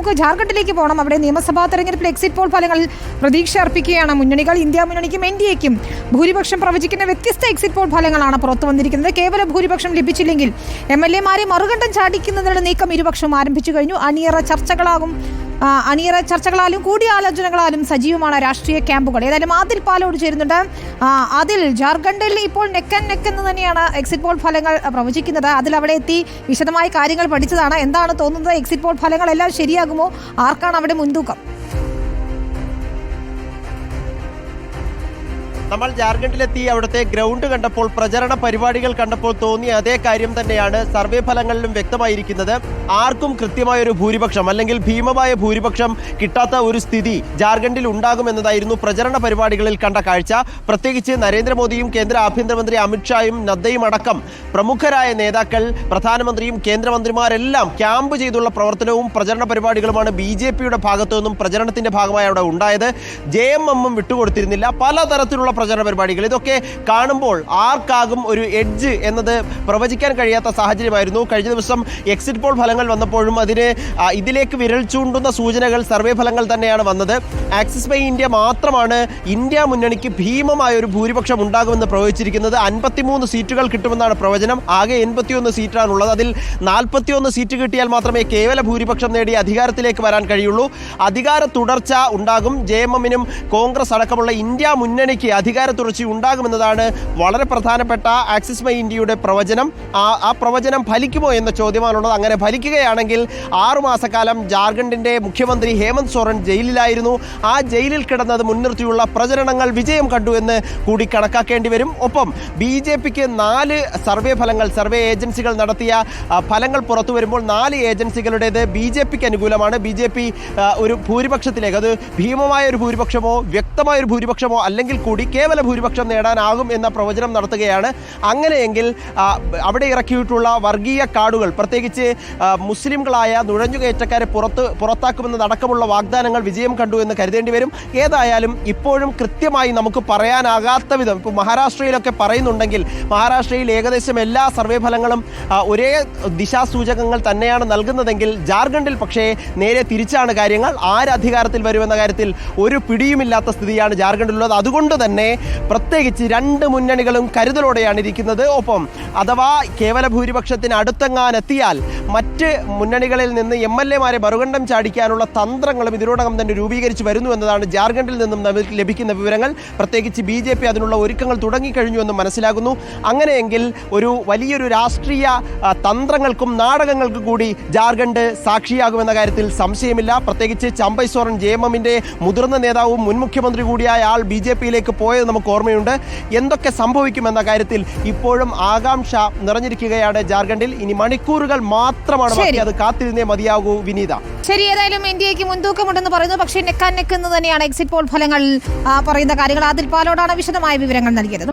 നമുക്ക് ജാർഖണ്ഡിലേക്ക് പോകണം. അവിടെ നിയമസഭാ തെരഞ്ഞെടുപ്പിൽ എക്സിറ്റ് പോൾ ഫലങ്ങളിൽ പ്രതീക്ഷ അർപ്പിക്കുകയാണ് മുന്നണികൾ. ഇന്ത്യ മുന്നണിക്കും NDAയ്ക്കും ഭൂരിപക്ഷം പ്രവചിക്കുന്ന വ്യത്യസ്ത എക്സിറ്റ് പോൾ ഫലങ്ങളാണ് പുറത്തു വന്നിരിക്കുന്നത്. കേവല ഭൂരിപക്ഷം ലഭിച്ചില്ലെങ്കിൽ MLA-മാരെ മറുകണ്ഠം ചാടിക്കുന്നതിനുള്ള നീക്കം ഇരുപക്ഷവും ആരംഭിച്ചു കഴിഞ്ഞു. അണിയറ ചർച്ചകളാലും കൂടിയാലോചനകളാലും സജീവമാണ് രാഷ്ട്രീയ ക്യാമ്പുകൾ. ഏതായാലും ആദിൽ പാലോട് ചേരുന്നുണ്ട്. അതിൽ ജാർഖണ്ഡിൽ ഇപ്പോൾ നെക്ക് ആൻഡ് നെക്ക് എന്ന് തന്നെയാണ് എക്സിറ്റ് പോൾ ഫലങ്ങൾ പ്രവചിക്കുന്നത്. അതിൽ അവിടെ എത്തി വിശദമായി കാര്യങ്ങൾ പഠിച്ചതാണ്. എന്താണ് തോന്നുന്നത്? എക്സിറ്റ് പോൾ ഫലങ്ങളെല്ലാം ശരിയാകുമോ? ആർക്കാണ് അവിടെ മുൻതൂക്കം? നമ്മൾ ജാർഖണ്ഡിലെത്തി അവിടുത്തെ ഗ്രൗണ്ട് കണ്ടപ്പോൾ, പ്രചരണ പരിപാടികൾ കണ്ടപ്പോൾ തോന്നിയ അതേ കാര്യം തന്നെയാണ് സർവേ ഫലങ്ങളിലും വ്യക്തമായിരിക്കുന്നത്. ആർക്കും കൃത്യമായൊരു ഭൂരിപക്ഷം അല്ലെങ്കിൽ ഭീമമായ ഭൂരിപക്ഷം കിട്ടാത്ത ഒരു സ്ഥിതി ജാർഖണ്ഡിൽ ഉണ്ടാകുമെന്നതായിരുന്നു പ്രചരണ പരിപാടികളിൽ കണ്ട കാഴ്ച. പ്രത്യേകിച്ച് നരേന്ദ്രമോദിയും കേന്ദ്ര ആഭ്യന്തരമന്ത്രി അമിത്ഷായും നദ്ദയും അടക്കം പ്രമുഖരായ നേതാക്കൾ, പ്രധാനമന്ത്രിയും കേന്ദ്രമന്ത്രിമാരെല്ലാം ക്യാമ്പ് ചെയ്തുള്ള പ്രവർത്തനവും പ്രചരണ പരിപാടികളുമാണ് BJPയുടെ ഭാഗത്തു നിന്നും പ്രചരണത്തിന്റെ ഭാഗമായി അവിടെ ഉണ്ടായത്. JMM വിട്ടുകൊടുത്തിരുന്നില്ല. പലതരത്തിലുള്ള പ്രചരണ പരിപാടികൾ. ഇതൊക്കെ കാണുമ്പോൾ ആർക്കാകും ഒരു എഡ്ജ് എന്നത് പ്രവചിക്കാൻ കഴിയാത്ത സാഹചര്യമായിരുന്നു. കഴിഞ്ഞ ദിവസം എക്സിറ്റ് പോൾ ഫലങ്ങൾ വന്നപ്പോഴും ഇതിലേക്ക് വിരൽ ചൂണ്ടുന്ന സൂചനകൾ, സർവേ ഫലങ്ങൾ തന്നെയാണ് വന്നത്. ആക്സിസ് ബൈ ഇന്ത്യ മാത്രമാണ് ഇന്ത്യ മുന്നണിക്ക് ഭീമമായ ഒരു ഭൂരിപക്ഷം ഉണ്ടാകുമെന്ന് പ്രവചിച്ചിരിക്കുന്നത്. 53 സീറ്റുകൾ കിട്ടുമെന്നാണ് പ്രവചനം. ആകെ 81 സീറ്റാണുള്ളത്. അതിൽ 41 സീറ്റ് കിട്ടിയാൽ മാത്രമേ കേവല ഭൂരിപക്ഷം നേടി അധികാരത്തിലേക്ക് വരാൻ കഴിയുള്ളൂ. അധികാര തുടർച്ച ഉണ്ടാകും. JMM-നും കോൺഗ്രസ് അടക്കമുള്ള ഇന്ത്യ മുന്നണിക്ക് അധികാര തുടർച്ച ഉണ്ടാകുമെന്നതാണ് വളരെ പ്രധാനപ്പെട്ട ആക്സിസ് ബൈ ഇന്ത്യയുടെ പ്രവചനം. ആ പ്രവചനം ഫലിക്കുമോ എന്ന ചോദ്യമാണുള്ളത്. അങ്ങനെ ഫലിക്കുകയാണെങ്കിൽ 6 മാസക്കാലം ജാർഖണ്ഡിന്റെ മുഖ്യമന്ത്രി ഹേമന്ത് സോറൻ ജയിലിലായിരുന്നു. ആ ജയിലിൽ കിടന്നത് മുൻനിർത്തിയുള്ള പ്രചരണങ്ങൾ വിജയം കണ്ടു എന്ന് കൂടി കണക്കാക്കേണ്ടി വരും. ഒപ്പം BJPക്ക് 4 സർവേ ഏജൻസികൾ നടത്തിയ ഫലങ്ങൾ പുറത്തു വരുമ്പോൾ 4 ഏജൻസികളുടേത് BJPക്ക് അനുകൂലമാണ്. BJP ഒരു ഭൂരിപക്ഷത്തിലേക്ക്, അത് ഭീമമായ ഒരു ഭൂരിപക്ഷമോ വ്യക്തമായ ഒരു ഭൂരിപക്ഷമോ അല്ലെങ്കിൽ കൂടി കേവല ഭൂരിപക്ഷം നേടാനാകും എന്ന പ്രവചനം നടത്തുകയാണ്. അങ്ങനെയെങ്കിൽ അവിടെ ഇറക്കിയിട്ടുള്ള വർഗീയ കാർഡുകൾ, പ്രത്യേകിച്ച് മുസ്ലിംകളായ നുഴഞ്ഞുകയറ്റക്കാരെ പുറത്താക്കുമെന്നതടക്കമുള്ള വാഗ്ദാനങ്ങൾ വിജയം കണ്ടു എന്ന് കരുതേണ്ടി വരും. ഏതായാലും ഇപ്പോഴും കൃത്യമായി നമുക്ക് പറയാനാകാത്ത വിധം, ഇപ്പോൾ മഹാരാഷ്ട്രയിലൊക്കെ പറയുന്നുണ്ടെങ്കിൽ മഹാരാഷ്ട്രയിൽ ഏകദേശം എല്ലാ സർവേ ഫലങ്ങളും ഒരേ ദിശാസൂചകങ്ങൾ തന്നെയാണ് നൽകുന്നതെങ്കിൽ ജാർഖണ്ഡിൽ പക്ഷേ നേരെ തിരിച്ചാണ് കാര്യങ്ങൾ. അധികാരത്തിൽ വരുമെന്ന കാര്യത്തിൽ ഒരു പിടിയുമില്ലാത്ത സ്ഥിതിയാണ് ജാർഖണ്ഡിലുള്ളത്. അതുകൊണ്ട് തന്നെ പ്രത്യേകിച്ച് 2 മുന്നണികളും കരുതലോടെയാണ് ഇരിക്കുന്നത്. ഒപ്പം അഥവാ കേവല ഭൂരിപക്ഷത്തിന് അടുത്തെങ്ങാനെത്തിയാൽ മറ്റ് മുന്നണികളിൽ നിന്ന് MLA-മാരെ മറുകണ്ഠം ചാടിക്കാനുള്ള തന്ത്രങ്ങളും ഇതിനോടകം തന്നെ രൂപീകരിച്ച് വരുന്നു എന്നതാണ് ജാർഖണ്ഡിൽ നിന്നും നമുക്ക് ലഭിക്കുന്ന വിവരങ്ങൾ. പ്രത്യേകിച്ച് BJP അതിനുള്ള ഒരുക്കങ്ങൾ തുടങ്ങിക്കഴിഞ്ഞു എന്ന് മനസ്സിലാകുന്നു. അങ്ങനെയെങ്കിൽ ഒരു വലിയൊരു രാഷ്ട്രീയ തന്ത്രങ്ങൾക്കും നാടകങ്ങൾക്കും കൂടി ജാർഖണ്ഡ് സാക്ഷിയാകുമെന്ന കാര്യത്തിൽ സംശയമില്ല. പ്രത്യേകിച്ച് ചമ്പൈ സോറൻ JMM-ന്റെ മുതിർന്ന നേതാവും മുൻ മുഖ്യമന്ത്രി കൂടിയായ ആൾ BJP-യിലേക്ക് പോയത് നമുക്ക് ഓർമ്മയുണ്ട്. എന്തൊക്കെ സംഭവിക്കുമെന്ന കാര്യത്തിൽ ഇപ്പോഴും ആകാംക്ഷ നിറഞ്ഞിരിക്കുകയാണ് ജാർഖണ്ഡിൽ. ഇനി മണിക്കൂറുകൾ മാത്രമാണ് ബാക്കി. അത് കാത്തിരുന്നേ മതിയാകൂ വിനീത. ശരി, ഏതായാലും ഇന്ത്യക്ക് മുൻതൂക്കമുണ്ടെന്ന് പറയുന്നു. പക്ഷേ നെക്ക് ആൻഡ് നെക്ക് എന്ന് തന്നെയാണ് എക്സിറ്റ് പോൾ ഫലങ്ങൾ പറയുന്ന കാര്യങ്ങൾ. ആദിൽ പാലോടാണ് വിശദമായ വിവരങ്ങൾ നൽകിയത്.